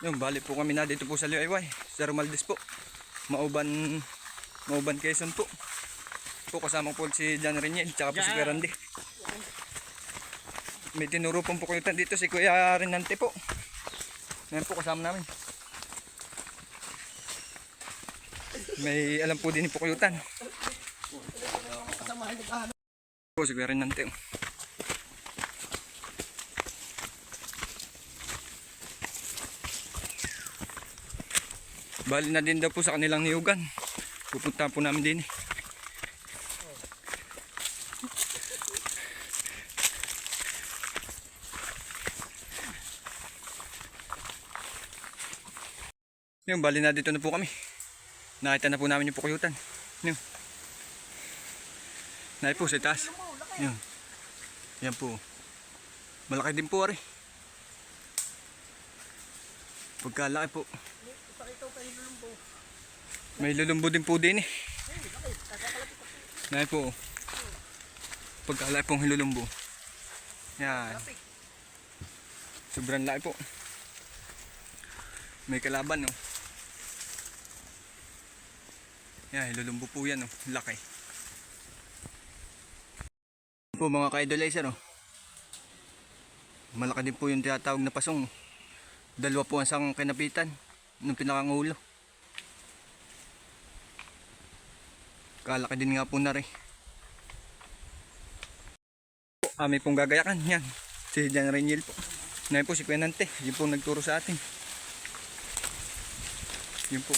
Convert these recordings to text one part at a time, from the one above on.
Yung bali po kami na dito po sa Liwayway, sa Romualdez po. Mauban Quezon po. Po kasama po si John Reniel tsaka po si Kuya Randy. May tinuro pong pukuyutan dito si Kuya Renante po. Ngayon po kasama namin. May alam po din yung pukuyutan. Po si Kuya Renante. Bali na din daw po sa kanilang niyugan. Pupunta po namin din. Yung bali na dito na po kami. Nakita na po namin yung pukuyutan. Yung. Nakita po sa taas. Yung. Yan po. Malaki din po ari. Pagkalaki po. May lulumbo din po din eh. Nakita po. Pagkalaki pong hilulumbo. Yan. Sobrang laki po. May kalaban oh. Yan, hilulumbo po yan oh. Laki. Po mga ka-idolizer oh. Malaki din po yung tinatawag na pasong. Dalawa po ang sang kinapitan ng pinakangulo. Kalaki din nga po na rin. May pong gagayakan yan. Si John Reniel po. Ngayon po si Kuya Nante. Yun po nagturo sa atin. Yun po.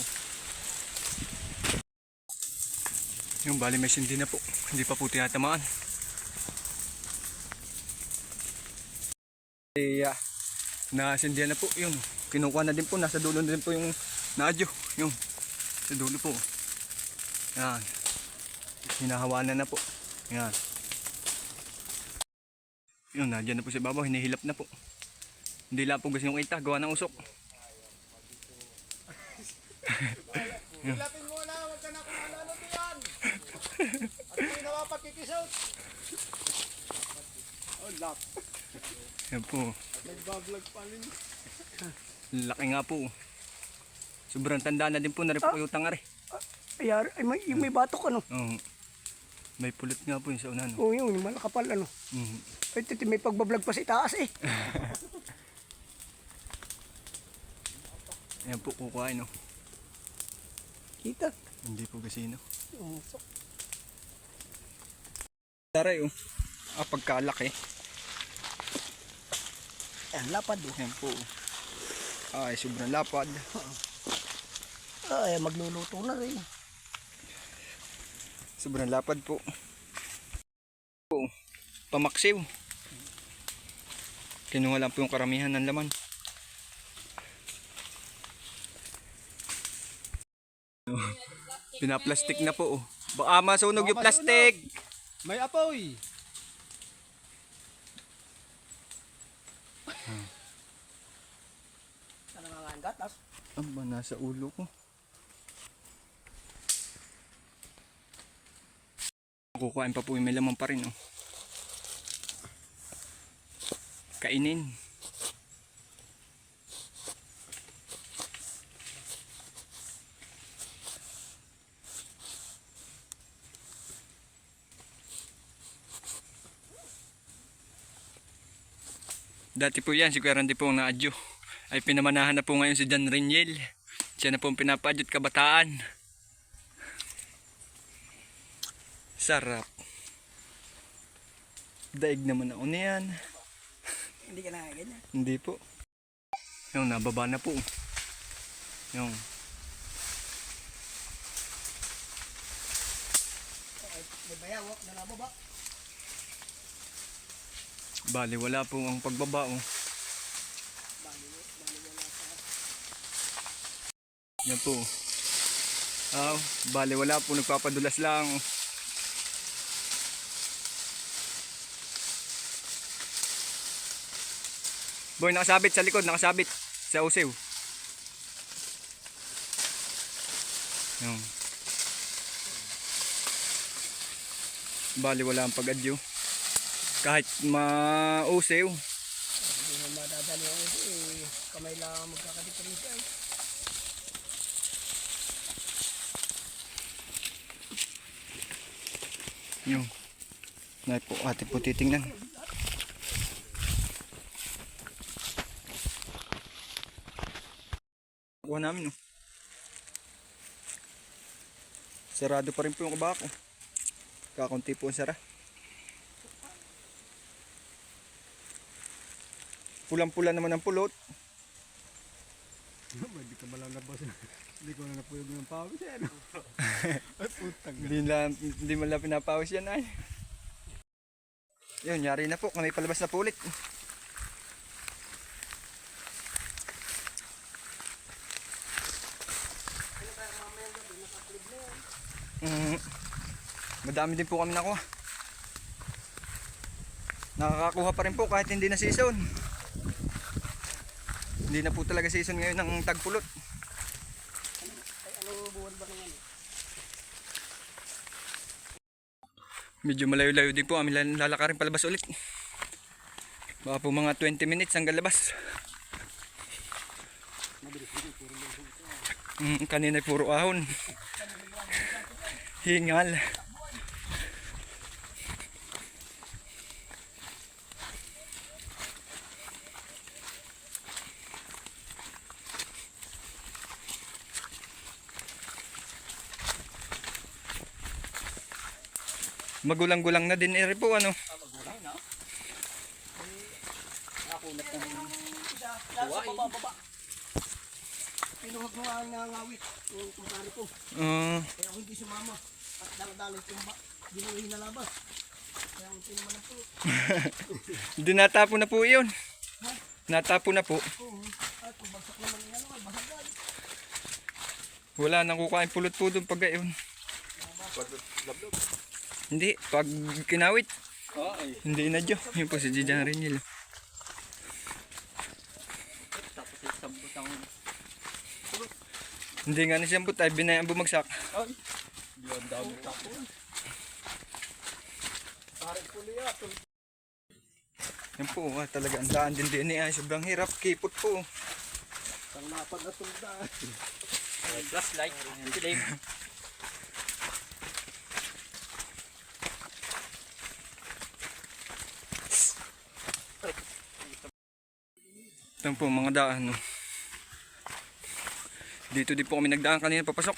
Yung bali may sindi na po. Hindi pa po tinatamaan. Nasindihan na po. Yun. Kinukuha na din po. Nasa dulo na din po yung naadyo. Yung. Sa dulo po. Yan. Hinahawanan na po. Yan. Yun. Nadyan na po si babaw. Hinihilap na po. Hindi lang po gusto yung kita. Gawa ng usok. Hilapin mo na. Huwag ka na kung ano yan. At may nawapagkikisot. Oh, lap. Yan po. Nagbablog pa rin. Laki nga po. Sobrang tanda na din po na rin po yung tangari. Ay, may batok ano. May pulot nga po yung sa una. No? Oo yun, malakapal ano. Ay, may pagbablog pa sa itaas eh. Ayan po kukuhain no. Kita. Hindi po kasino. So, Taray oh. Pagkalaki. ayan, lapad oh. Ayan po. Ay, sobrang lapad. Ay, magluluto na rin. Sobrang lapad po. Pamaksiw. Kinuha lang po yung karamihan ng laman. Pinaplastik na po. Baka masunog yung plastik. May apoy. Ano nga ang gatas? Aba, nasa ulo ko. Kukuhain pa po yung may laman pa rin. Oh. Kainin. Dati po yan, si Kuya Randy po ang naadyo. Ay pinamanahan na po ngayon si John Reniel. Siya na po ang pinapadyot kabataan. Sarap. Daig naman ako niyan. Hindi ka na ganyan. Hindi po. Yung nababa na po. Yung. May bayawak na nababa. Bali wala po ang pagbaba oh. Yan po. Bali wala po, nagpapadulas lang. Boy, nakasabit sa likod, nakasabit sa usew. Yung. Bali wala ang pag-adyo. Kahit mausew. Hindi mo madadali ang ito eh. kamay lang magkakadiferensya eh. Yung na po atin po titingnan. Kuha namin, no? Sarado pa rin po yung kabako. Kakunti po ang sara. Pulang-pula naman ang pulot. Hindi ka malalabas. Hindi ko na napuyog ng pawis eh. No? Ay putang. Hindi man lang pinapawis yan ay. Yun, yari na po. Kami palabas na po ulit. Madami din po kami nakuha. Nakakakuha pa rin po kahit hindi na season. Hindi na po talaga season ngayon ng tagpulot. Ay anong buwan ba naman eh? Medyo malayo-layo din po. Kami lalakarin palabas ulit. Baka po mga 20 minutes hanggang labas. Kanina puro ahon. Hingal. Magulang-gulang na din ere po ano. Magulang na? Nakakunat na rin. Buhay. Pinuhag mo ang nangawit yung kumpare ko. Kaya ako hindi sumama. At daladala yung tumba. Ginuhin na labas. Kaya ako naman na po. Hindi natapo na po yun. Natapo na po. Oo. At kung bagsak naman yung ano, bahagay. Wala nang kukain pulot po doon pag gayon. Hindi, pag kinawit. Hindi na Diyo. Yun po si Jijan Rinil. Tapos ay sabot ang... Hindi nga na siyang butay, binayang bumagsak. Ay! Diyan dami tapon. Parang puliya. Yan po, talaga ang daan din din ay sobrang hirap. Kipot po. Ang lapad na tunda. Flashlight. Today. Ito po mga daan. No? Dito din po kami nagdaan kanina papasok.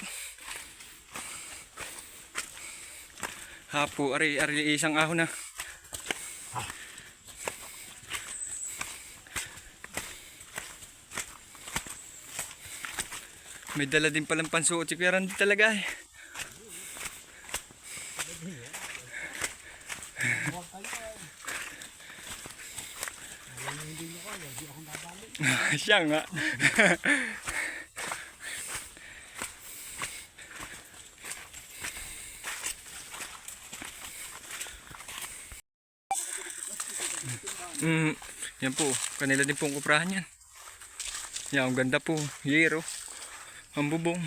Hapo, ari isang ahon na. May dala din palang pansuot si Kuya Randy talaga eh. Siya nga. Yan po, kanila din pong kuprahan yan. Yan, ang ganda po. Yero. Ang bubong.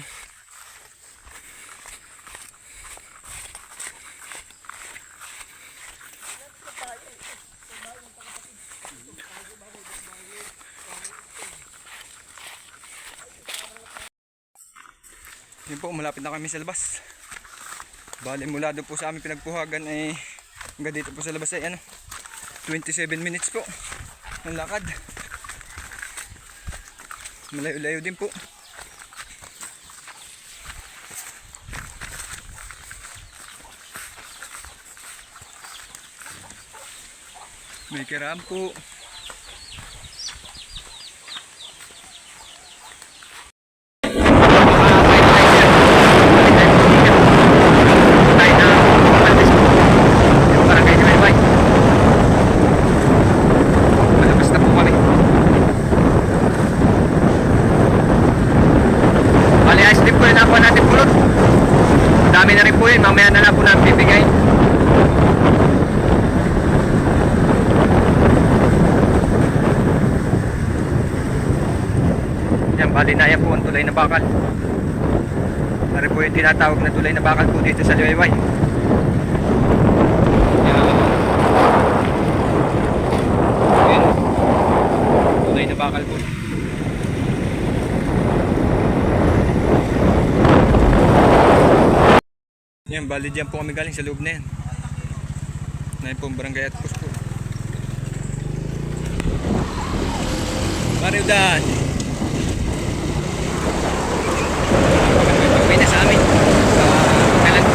Yan po, malapit na kami sa labas. Bali mula doon po sa aming pinagpuhagan ay hanggang dito po sa labas ay ano, 27 minutes po ng lakad. Malayo-layo din po. May kiram po. Dami na rin po yun, mamaya na lang po namin bibigay. Yan, bali na yan po ang tulay na bakal. Nari po yung tinatawag na tulay na bakal po dito sa Liwayway. Yan, tulay na bakal po. Yan, bali dyan po kami galing sa loob na yan. Na yun po, barangay at post po. Mario Dan! Pag-uwi na sa amin. Sa kalan.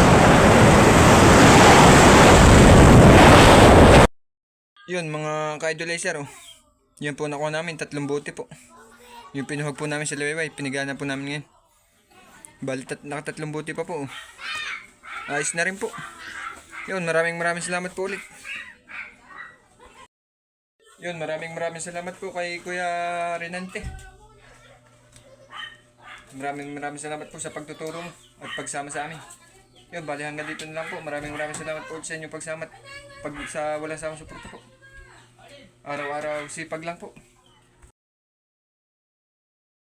Yun, mga ka-idolizer, oh. Yan po nakuha namin, 3 bote po. Yung pinuhag po namin sa Liwayway, pinigana po namin ngayon. Bali, naka-3 bote pa po, oh. Ayos na rin po. Yun, maraming salamat po ulit. Yun, maraming salamat po kay Kuya Renante. Maraming salamat po sa pagtuturo mo at pagsama sa amin. Yun, bali hanggang dito na lang po. Maraming salamat po sa inyong pagsama at sa walang samang suporta po. Araw-araw sipag lang po.